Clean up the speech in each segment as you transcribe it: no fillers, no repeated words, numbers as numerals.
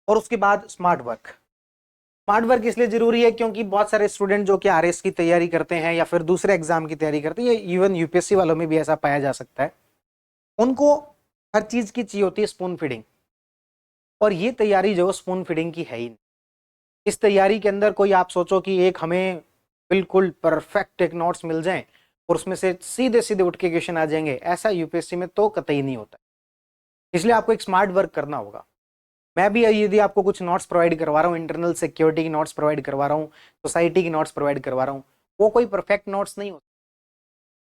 और उसके बाद स्मार्ट वर्क। स्मार्ट वर्क इसलिए जरूरी है क्योंकि बहुत सारे स्टूडेंट जो कि आरएस की तैयारी करते हैं या फिर दूसरे एग्जाम की तैयारी करते हैं, या इवन यूपीएससी वालों में भी ऐसा पाया जा सकता है, उनको हर चीज की चाहिए होती है स्पून फीडिंग। और ये तैयारी जो स्पून फीडिंग की है ही नहीं। इस तैयारी के अंदर कोई आप सोचो कि एक हमें बिल्कुल परफेक्ट एक नोट्स मिल जाए और उसमें से सीधे सीधे उठ के क्वेश्चन आ जाएंगे, ऐसा यूपीएससी में तो कतई नहीं होता। इसलिए आपको एक स्मार्ट वर्क करना होगा। मैं भी यदि आपको कुछ नोट्स प्रोवाइड करवा रहा हूँ, इंटरनल सिक्योरिटी की नोट्स प्रोवाइड करवा रहा हूँ, सोसाइटी की नोट्स प्रोवाइड करवा रहा हूँ, वो कोई परफेक्ट नोट्स नहीं होते।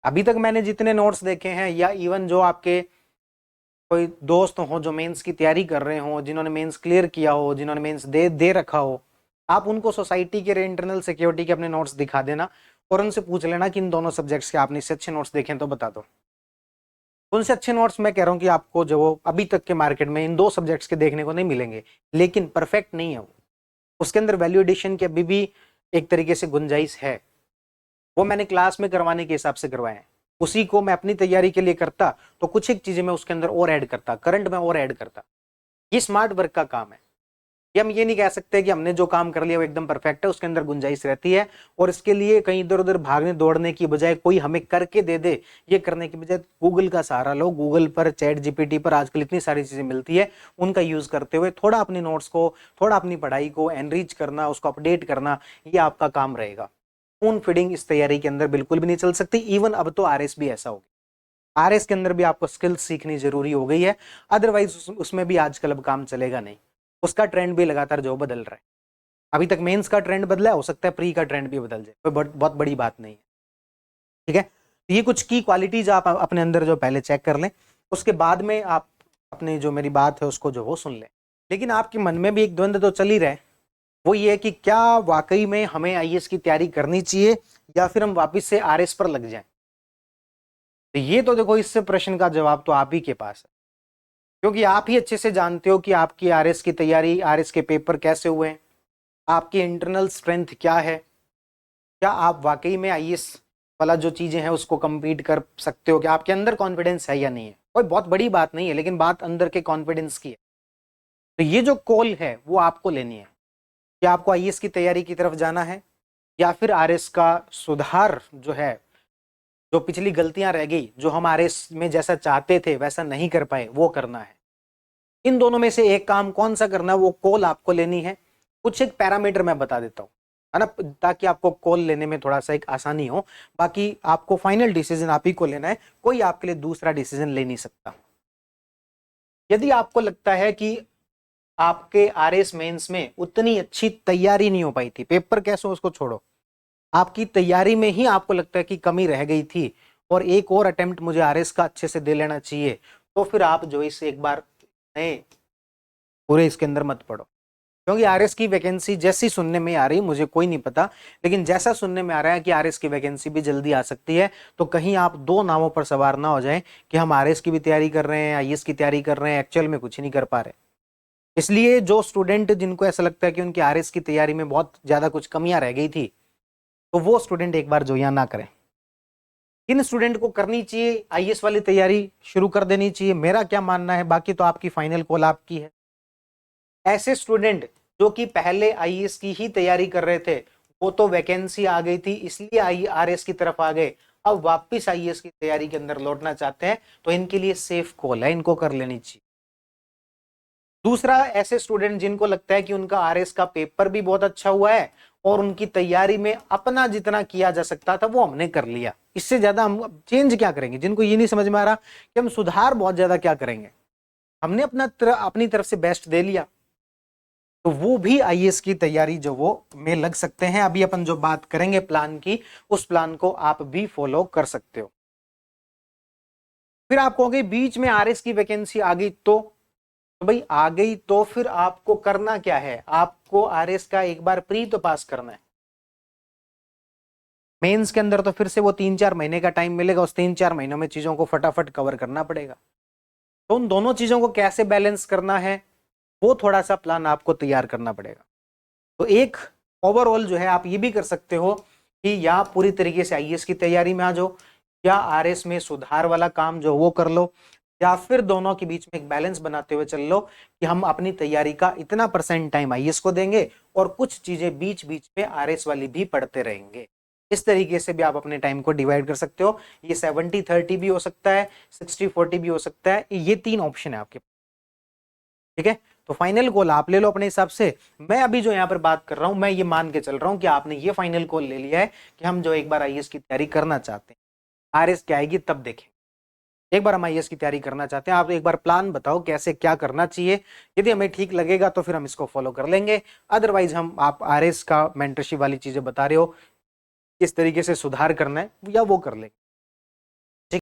अभी तक मैंने जितने नोट्स देखे हैं, या इवन जो आपके कोई दोस्त हो जो मेंस की तैयारी कर रहे हो, जिन्होंने मेंस क्लियर किया हो, जिन्होंने मेंस दे रखा हो, आप उनको सोसाइटी के इंटरनल सिक्योरिटी के अपने नोट्स दिखा देना और उनसे पूछ लेना कि इन दोनों सब्जेक्ट्स के आपने इससे अच्छे नोट्स देखे तो बता दो। उनसे अच्छे नोट्स मैं कह रहा हूँ कि आपको जो अभी तक के मार्केट में इन दो सब्जेक्ट्स के देखने को नहीं मिलेंगे, लेकिन परफेक्ट नहीं है वो। उसके अंदर वैल्यू एडिशन की अभी भी एक तरीके से गुंजाइश है। वो मैंने क्लास में करवाने के हिसाब से करवाए हैं, उसी को मैं अपनी तैयारी के लिए करता तो कुछ एक चीजें मैं उसके अंदर और ऐड करता, करंट में और ऐड करता। ये स्मार्ट वर्क का काम है। ये हम ये नहीं कह सकते कि हमने जो काम कर लिया वो एकदम परफेक्ट है, उसके अंदर गुंजाइश रहती है। और इसके लिए कहीं इधर उधर भागने दौड़ने की बजाय कोई हमें करके दे दे, ये करने की बजाय गूगल का सहारा लो। गूगल पर, चैट जीपीटी पर आजकल इतनी सारी चीजें मिलती है, उनका यूज करते हुए थोड़ा अपनी नोट्स को, थोड़ा अपनी पढ़ाई को एनरिच करना, उसको अपडेट करना, ये आपका काम रहेगा। स्पून फीडिंग इस तैयारी के अंदर बिल्कुल भी नहीं चल सकती। इवन अब तो आरएस भी ऐसा हो गया, आरएस के अंदर भी आपको स्किल्स सीखनी जरूरी हो गई है। अदरवाइज उसमें भी आजकल अब काम चलेगा नहीं। उसका ट्रेंड भी लगातार जो बदल रहा है। अभी तक मेंस का ट्रेंड बदला है, हो सकता है प्री का ट्रेंड भी बदल जाए, कोई बहुत बड़ी बात नहीं है। ठीक है, तो ये कुछ की क्वालिटीज आप अपने अंदर जो पहले चेक कर लें, उसके बाद में आप अपने जो मेरी बात है उसको जो वो सुन लें। लेकिन आपके मन में भी एक द्वंद्व तो चल ही रहा है, वो ये है कि क्या वाकई में हमें आईएएस की तैयारी करनी चाहिए या फिर हम वापस से आरएस पर लग जाएं। तो ये तो देखो, इससे प्रश्न का जवाब तो आप ही के पास है, क्योंकि आप ही अच्छे से जानते हो कि आपकी आरएस की तैयारी, आरएस के पेपर कैसे हुए हैं, आपकी इंटरनल स्ट्रेंथ क्या है, क्या आप वाकई में आईएएस वाला जो चीजें हैं उसको कंपीट कर सकते हो, क्या आपके अंदर कॉन्फिडेंस है या नहीं है। कोई बहुत बड़ी बात नहीं है, लेकिन बात अंदर के कॉन्फिडेंस की है। तो ये जो कॉल है वो आपको लेनी है कि आपको आईएएस की तैयारी की तरफ जाना है या फिर आरएस का सुधार जो है, जो पिछली गलतियां रह गई, जो हम आरएस में जैसा चाहते थे वैसा नहीं कर पाए, वो करना है। इन दोनों में से एक काम कौन सा करना है, वो कॉल आपको लेनी है। कुछ एक पैरामीटर मैं बता देता हूं, है ना, ताकि आपको कॉल लेने में थोड़ा सा एक आसानी हो। बाकी आपको फाइनल डिसीजन आप ही को लेना है, कोई आपके लिए दूसरा डिसीजन ले नहीं सकता। यदि आपको लगता है कि आपके आरएस मेंस में उतनी अच्छी तैयारी नहीं हो पाई थी, पेपर कैसे हो उसको छोड़ो, आपकी तैयारी में ही आपको लगता है कि कमी रह गई थी और एक और अटेम्प्ट मुझे आरएस का अच्छे से दे लेना चाहिए, तो फिर आप जो इसे एक बार नए पूरे इसके अंदर मत पड़ो। क्योंकि आरएस की वैकेंसी जैसी सुनने में आ रही, मुझे कोई नहीं पता, लेकिन जैसा सुनने में आ रहा है कि आरएस की वैकेंसी भी जल्दी आ सकती है, तो कहीं आप दो नावों पर सवार ना हो जाएं कि हम आरएस की भी तैयारी कर रहे हैं, आईएएस की तैयारी कर रहे हैं, एक्चुअल में कुछ ही नहीं कर पा रहे। इसलिए जो स्टूडेंट जिनको ऐसा लगता है कि उनकी आरएस की तैयारी में बहुत ज्यादा कुछ कमियां रह गई थी, तो वो स्टूडेंट एक बार जो यहाँ ना करें। किन स्टूडेंट को करनी चाहिए आईएएस वाली तैयारी, शुरू कर देनी चाहिए, मेरा क्या मानना है, बाकी तो आपकी फाइनल कॉल आपकी है। ऐसे स्टूडेंट जो कि पहले आईएएस की ही तैयारी कर रहे थे, वो तो वैकेंसी आ गई थी इसलिए आरएस की तरफ आ गए, अब वापस आईएएस की तैयारी के अंदर लौटना चाहते हैं, तो इनके लिए सेफ कॉल है, इनको कर लेनी चाहिए। दूसरा, ऐसे स्टूडेंट जिनको लगता है कि उनका आरएस का पेपर भी बहुत अच्छा हुआ है और उनकी तैयारी में अपना जितना किया जा सकता था वो हमने कर लिया, इससे ज्यादा हम चेंज क्या करेंगे, जिनको ये नहीं समझ में आ रहा कि हम सुधार बहुत ज्यादा क्या करेंगे, हमने अपनी तरफ से बेस्ट दे लिया, तो वो भी आईएएस की तैयारी जो वो में लग सकते हैं। अभी अपन जो बात करेंगे प्लान की, उस प्लान को आप भी फॉलो कर सकते हो। फिर आप कहोगे बीच में आरएस की वैकेंसी आ गई तो भाई आ गई तो फिर आपको करना क्या है, आपको आरएस का एक बार प्री तो पास करना है। मेंस के अंदर तो फिर से वो 3-4 महीने का टाइम मिलेगा, उस 3-4 महीनों में चीजों को फटाफट कवर करना पड़ेगा। तो उन दोनों चीजों को कैसे बैलेंस करना है, वो थोड़ा सा प्लान आपको तैयार करना पड़ेगा। तो एक ओवरऑल जो है आप ये भी कर सकते हो कि या पूरी तरीके से आईएएस की तैयारी में आ जाओ, या आरएस में सुधार वाला काम जो वो कर लो, या फिर दोनों के बीच में एक बैलेंस बनाते हुए चल लो कि हम अपनी तैयारी का इतना % टाइम आईएएस को देंगे और कुछ चीजें बीच बीच में आरएस वाली भी पढ़ते रहेंगे। इस तरीके से भी आप अपने टाइम को डिवाइड कर सकते हो। ये 70-30 भी हो सकता है, 60-40 भी हो सकता है। ये 3 ऑप्शन है आपके पास, ठीक है। तो फाइनल कॉल आप ले लो अपने हिसाब से। मैं अभी जो यहाँ पर बात कर रहा हूं, मैं ये मान के चल रहा हूं कि आपने ये फाइनल कॉल ले लिया है कि हम जो एक बार आईएएस की तैयारी करना चाहते हैं, आरएस क्या आएगी तब देखें। एक बार हम आईएएस की तैयारी करना चाहते हैं, आप एक बार प्लान बताओ कैसे क्या करना चाहिए। यदि हमें ठीक लगेगा तो फिर हम इसको फॉलो कर लेंगे, अदरवाइज हम आप आरएस का मेंटरशिप वाली चीजें बता रहे हो किस तरीके से सुधार करना है या वो कर लेंगे।